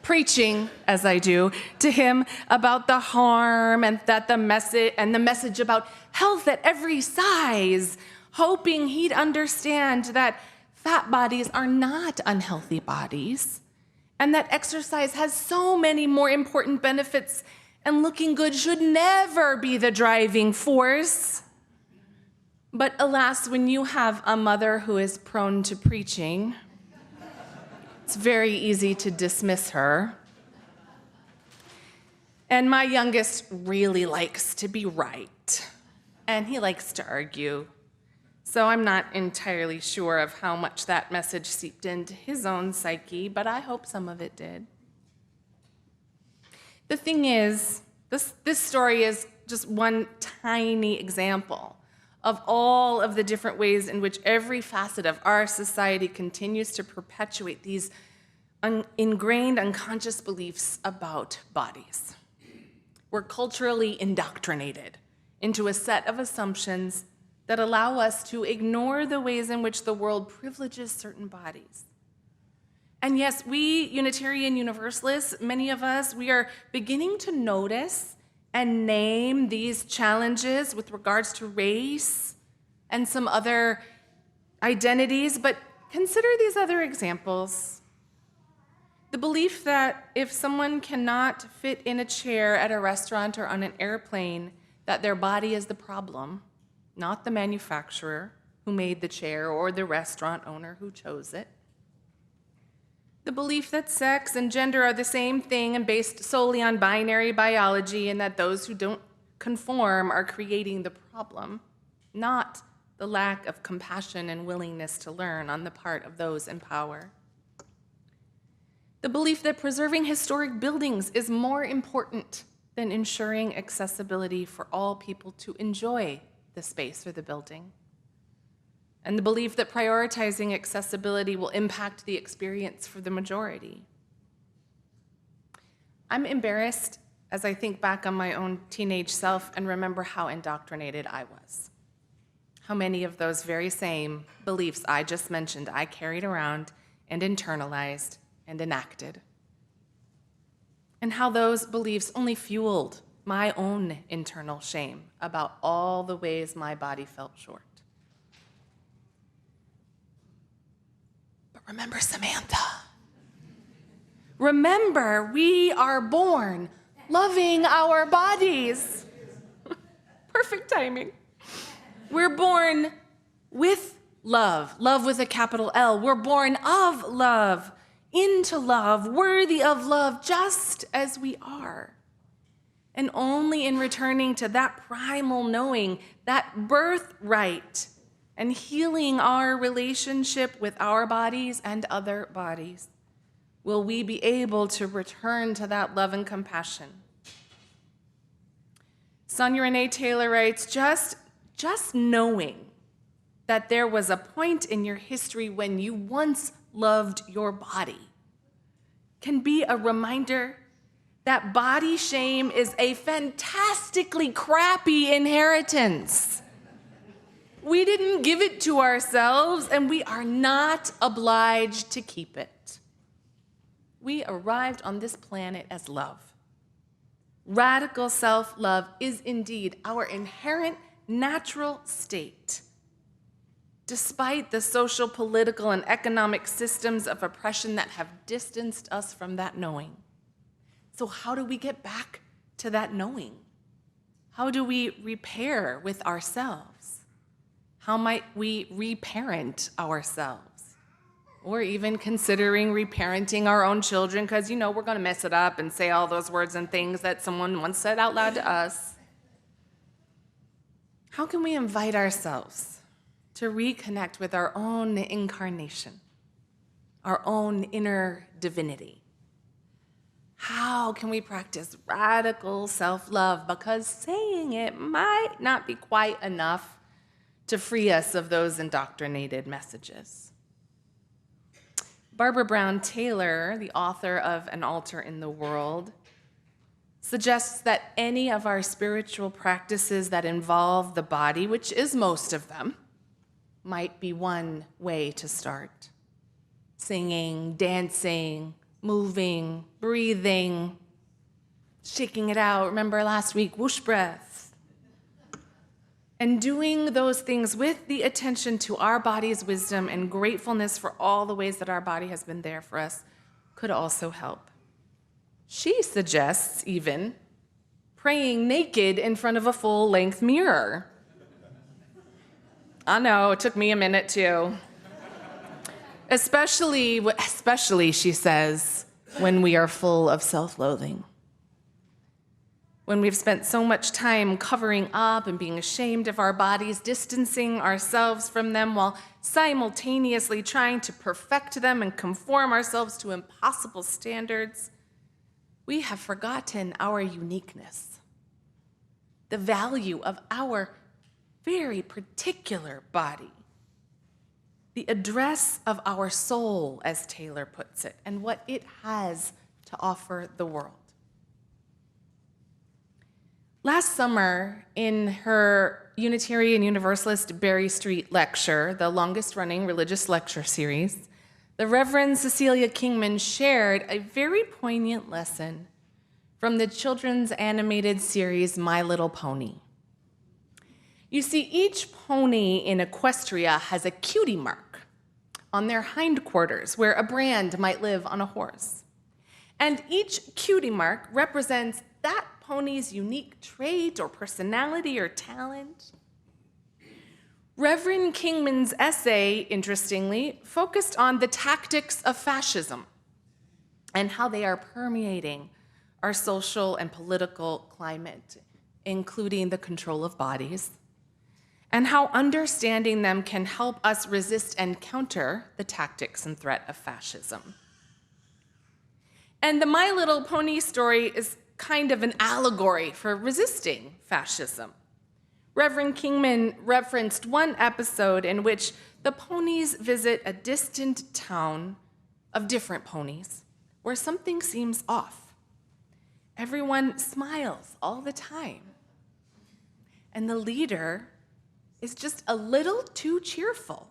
Preaching, as I do, to him about the harm and the message about health at every size, hoping he'd understand that fat bodies are not unhealthy bodies, and that exercise has so many more important benefits, and looking good should never be the driving force. But alas, when you have a mother who is prone to preaching, it's very easy to dismiss her. And my youngest really likes to be right, and he likes to argue. So I'm not entirely sure of how much that message seeped into his own psyche, but I hope some of it did. The thing is, this story is just one tiny example of all of the different ways in which every facet of our society continues to perpetuate these ingrained unconscious beliefs about bodies. We're culturally indoctrinated into a set of assumptions that allow us to ignore the ways in which the world privileges certain bodies. And yes, we Unitarian Universalists, many of us, we are beginning to notice and name these challenges with regards to race and some other identities, but consider these other examples. The belief that if someone cannot fit in a chair at a restaurant or on an airplane, that their body is the problem, not the manufacturer who made the chair or the restaurant owner who chose it. The belief that sex and gender are the same thing and based solely on binary biology, and that those who don't conform are creating the problem, not the lack of compassion and willingness to learn on the part of those in power. The belief that preserving historic buildings is more important than ensuring accessibility for all people to enjoy the space or the building. And the belief that prioritizing accessibility will impact the experience for the majority. I'm embarrassed as I think back on my own teenage self and remember how indoctrinated I was. How many of those very same beliefs I just mentioned I carried around and internalized and enacted. and how those beliefs only fueled my own internal shame about all the ways my body felt short. But remember Samantha. Remember, we are born loving our bodies. Perfect timing. We're born with love, love with a capital L. We're born of love, into love, worthy of love, just as we are. And only in returning to that primal knowing, that birthright, and healing our relationship with our bodies and other bodies, will we be able to return to that love and compassion. Sonia Renee Taylor writes, just knowing that there was a point in your history when you once loved your body can be a reminder that body shame is a fantastically crappy inheritance. We didn't give it to ourselves, and we are not obliged to keep it. We arrived on this planet as love. Radical self-love is indeed our inherent natural state, despite the social, political, and economic systems of oppression that have distanced us from that knowing. So how do we get back to that knowing? How do we repair with ourselves? How might we reparent ourselves? Or even considering reparenting our own children, because we're going to mess it up and say all those words and things that someone once said out loud to us. How can we invite ourselves to reconnect with our own incarnation, our own inner divinity? How can we practice radical self-love? Because saying it might not be quite enough to free us of those indoctrinated messages. Barbara Brown Taylor, the author of An Altar in the World, suggests that any of our spiritual practices that involve the body, which is most of them, might be one way to start. Singing, dancing, moving, breathing, shaking it out. Remember last week, whoosh breath. And doing those things with the attention to our body's wisdom and gratefulness for all the ways that our body has been there for us could also help. She suggests even praying naked in front of a full-length mirror. I know, it took me a minute too. Especially, she says, when we are full of self-loathing. When we've spent so much time covering up and being ashamed of our bodies, distancing ourselves from them while simultaneously trying to perfect them and conform ourselves to impossible standards, we have forgotten our uniqueness, the value of our very particular body, the address of our soul, as Taylor puts it, and what it has to offer the world. Last summer, in her Unitarian Universalist Berry Street lecture, the longest-running religious lecture series, the Reverend Cecilia Kingman shared a very poignant lesson from the children's animated series My Little Pony. You see, each pony in Equestria has a cutie mark on their hindquarters where a brand might live on a horse. And each cutie mark represents that pony's unique trait or personality or talent. Reverend Kingman's essay, interestingly, focused on the tactics of fascism and how they are permeating our social and political climate, including the control of bodies, and how understanding them can help us resist and counter the tactics and threat of fascism. And the My Little Pony story is kind of an allegory for resisting fascism. Reverend Kingman referenced one episode in which the ponies visit a distant town of different ponies where something seems off. Everyone smiles all the time. And the leader is just a little too cheerful.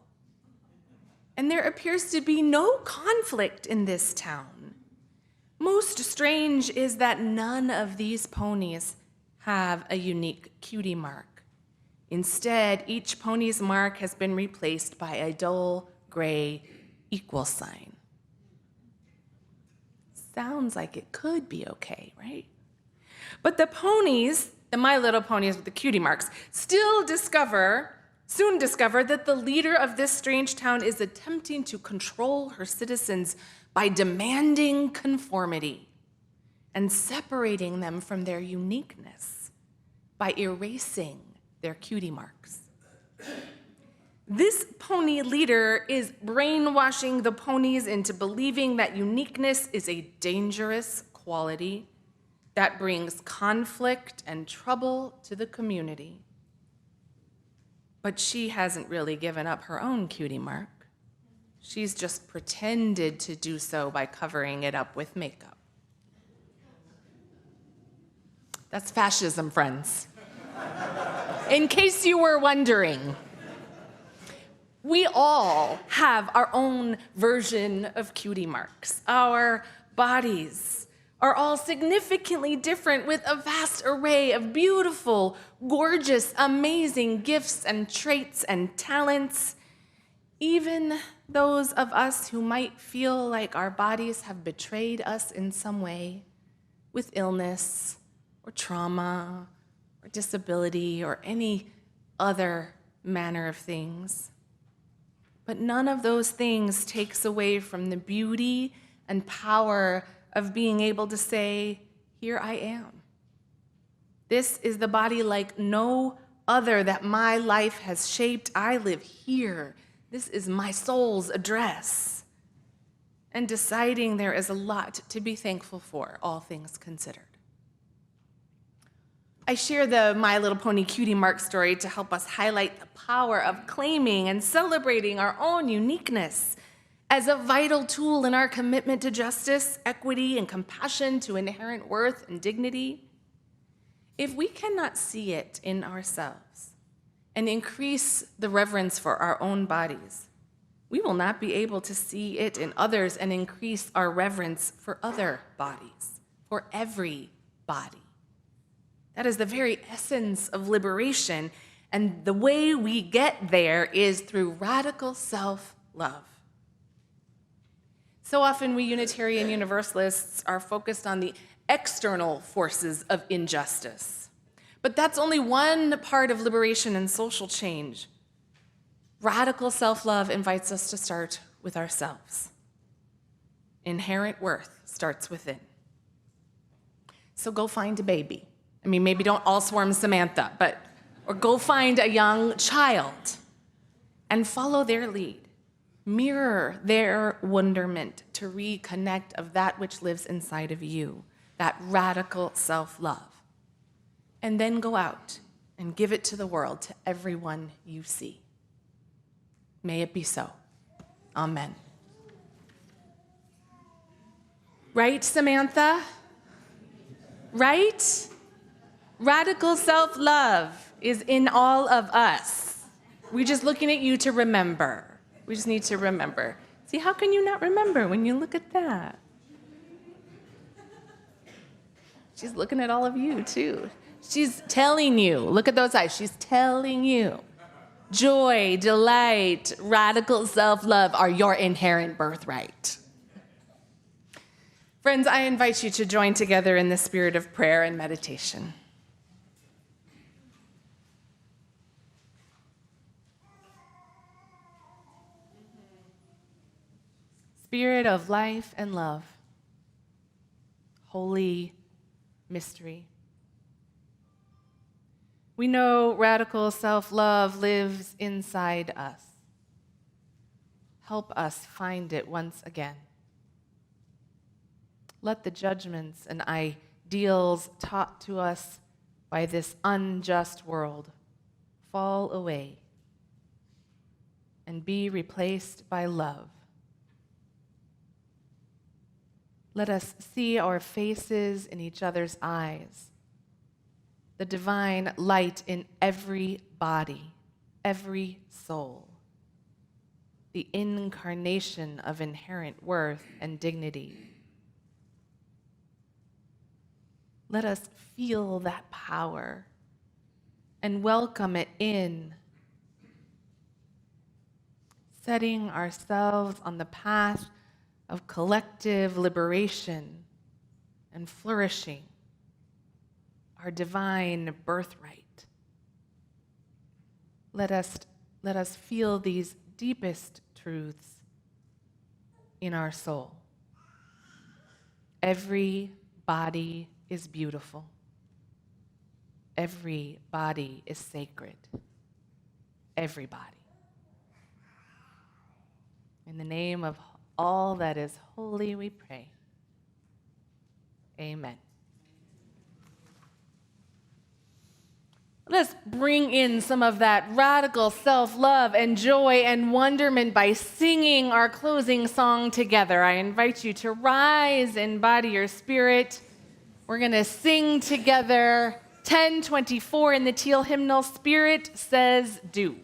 And there appears to be no conflict in this town. Most strange is that none of these ponies have a unique cutie mark. Instead, each pony's mark has been replaced by a dull gray equal sign. Sounds like it could be okay, right? But the ponies, the My Little Ponies with the cutie marks, soon discover that the leader of this strange town is attempting to control her citizens by demanding conformity and separating them from their uniqueness by erasing their cutie marks. This pony leader is brainwashing the ponies into believing that uniqueness is a dangerous quality that brings conflict and trouble to the community. But she hasn't really given up her own cutie mark. She's just pretended to do so by covering it up with makeup. That's fascism, friends. In case you were wondering, we all have our own version of cutie marks. Our bodies are all significantly different with a vast array of beautiful, gorgeous, amazing gifts and traits and talents. Even those of us who might feel like our bodies have betrayed us in some way, with illness or trauma or disability or any other manner of things. But none of those things takes away from the beauty and power of being able to say, here I am. This is the body like no other that my life has shaped. I live here. This is my soul's address. And deciding there is a lot to be thankful for, all things considered. I share the My Little Pony cutie mark story to help us highlight the power of claiming and celebrating our own uniqueness as a vital tool in our commitment to justice, equity, and compassion, to inherent worth and dignity. If we cannot see it in ourselves and increase the reverence for our own bodies, we will not be able to see it in others and increase our reverence for other bodies, for every body. That is the very essence of liberation, and the way we get there is through radical self-love. So often we Unitarian Universalists are focused on the external forces of injustice. But that's only one part of liberation and social change. Radical self-love invites us to start with ourselves. Inherent worth starts within. So go find a baby. I mean, maybe don't all swarm Samantha, or go find a young child and follow their lead. Mirror their wonderment to reconnect of that which lives inside of you, that radical self-love. And then go out and give it to the world, to everyone you see. May it be so. Amen. Right, Samantha? Right? Radical self-love is in all of us. We're just looking at you to remember. We just need to remember. See, how can you not remember when you look at that? She's looking at all of you, too. She's telling you, look at those eyes, she's telling you. Joy, delight, radical self-love are your inherent birthright. Friends, I invite you to join together in the spirit of prayer and meditation. Spirit of life and love, holy mystery. We know radical self-love lives inside us. Help us find it once again. Let the judgments and ideals taught to us by this unjust world fall away and be replaced by love. Let us see our faces in each other's eyes, the divine light in every body, every soul, the incarnation of inherent worth and dignity, Let us feel that power and welcome it in, setting ourselves on the path of collective liberation and flourishing, our divine birthright. Let us feel these deepest truths in our soul. Every body is beautiful. Every body is sacred. Everybody. In the name of all that is holy, we pray. Amen. Let's bring in some of that radical self-love and joy and wonderment by singing our closing song together. I invite you to rise in body or spirit. We're going to sing together 1024 in the Teal hymnal, Spirit Says Do.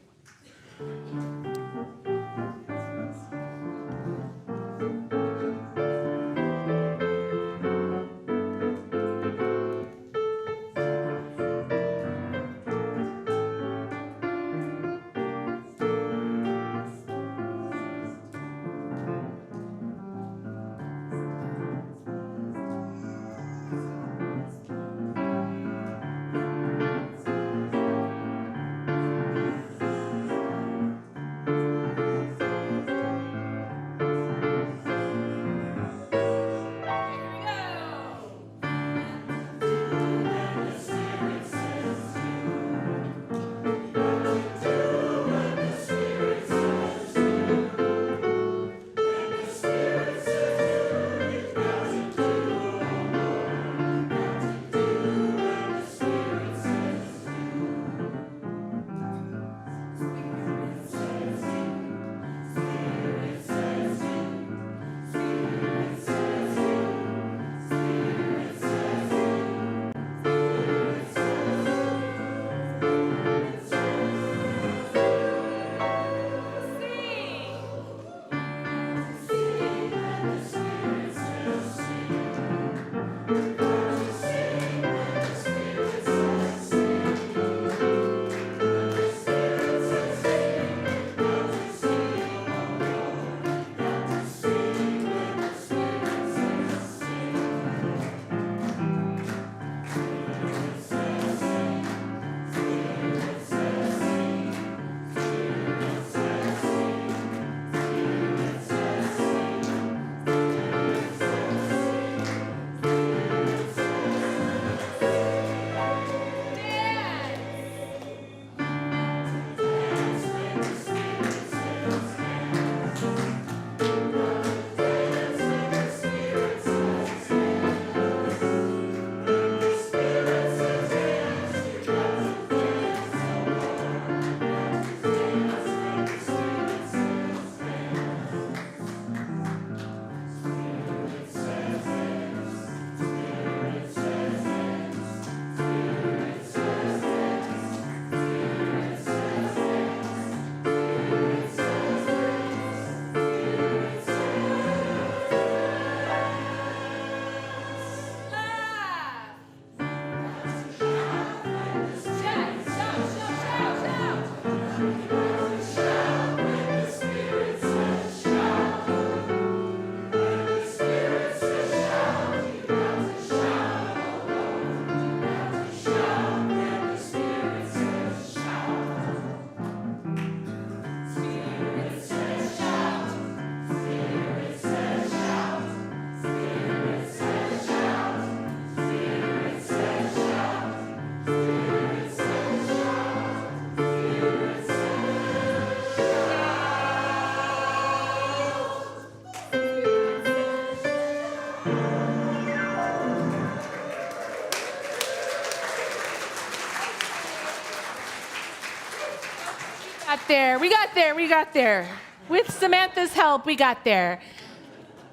We got there. With Samantha's help, we got there.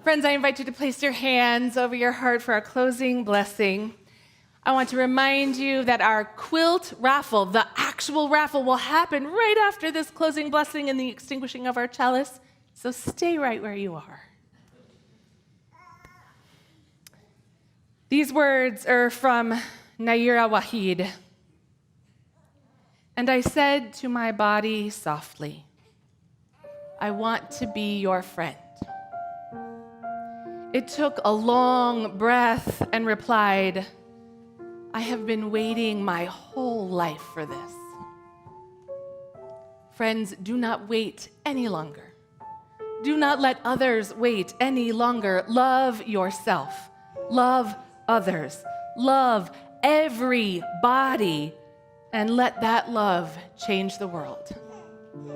Friends, I invite you to place your hands over your heart for our closing blessing. I want to remind you that our quilt raffle, the actual raffle, will happen right after this closing blessing and the extinguishing of our chalice. So stay right where you are. These words are from Naira Wahid. And I said to my body softly, I want to be your friend. It took a long breath and replied, I have been waiting my whole life for this. Friends, do not wait any longer. Do not let others wait any longer. Love yourself. Love others. Love everybody. And let that love change the world.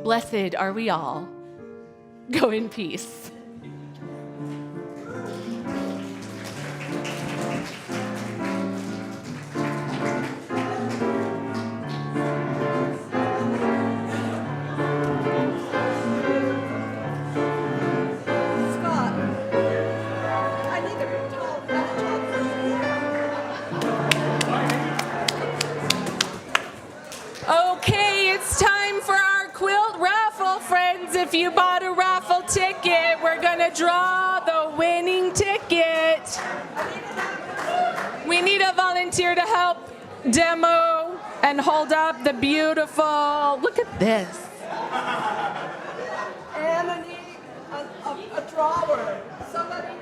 Blessed are we all. Go in peace. Okay, it's time for our quilt raffle, friends. If you bought a raffle ticket, we're gonna draw the winning ticket. We need a volunteer to help demo and hold up the beautiful, look at this. And I need a drawer. Somebody.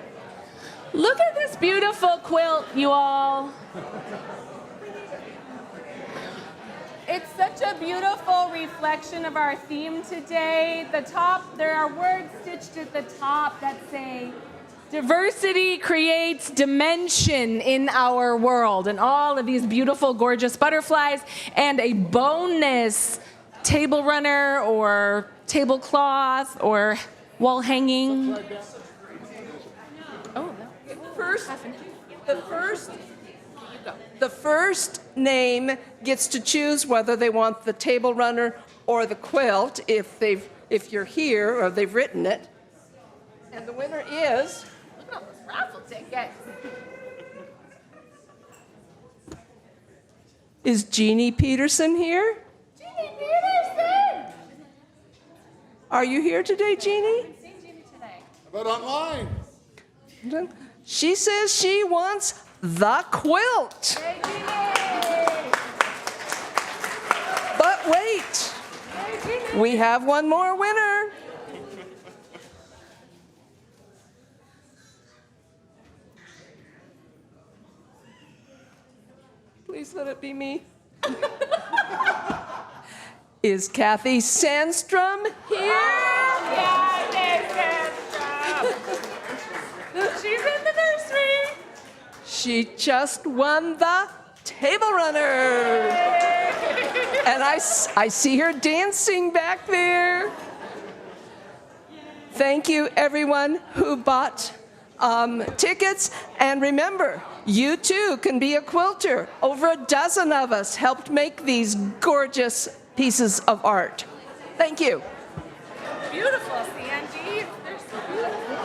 Look at this beautiful quilt, you all. It's such a beautiful reflection of our theme today. The top, there are words stitched at the top that say, diversity creates dimension in our world. And all of these beautiful, gorgeous butterflies and a bonus table runner or tablecloth or wall hanging. Oh, no. The first name gets to choose whether they want the table runner or the quilt if you're here or they've written it. And the winner is. Look at all those raffle tickets. Is Jeannie Peterson here? Jeannie Peterson! Are you here today, Jeannie? I've seen Jeannie today. But online. She says she wants the quilt. Hey, Jeannie! But wait, Hey, Jeannie! we have one more winner. Please let it be me. Is Kathy Sandstrom here? She's in the nursery. She just won the table runner. And I see her dancing back there. Thank you, everyone who bought tickets. And remember, you too can be a quilter. Over a dozen of us helped make these gorgeous pieces of art. Thank you. Beautiful, Sandy. They're so beautiful.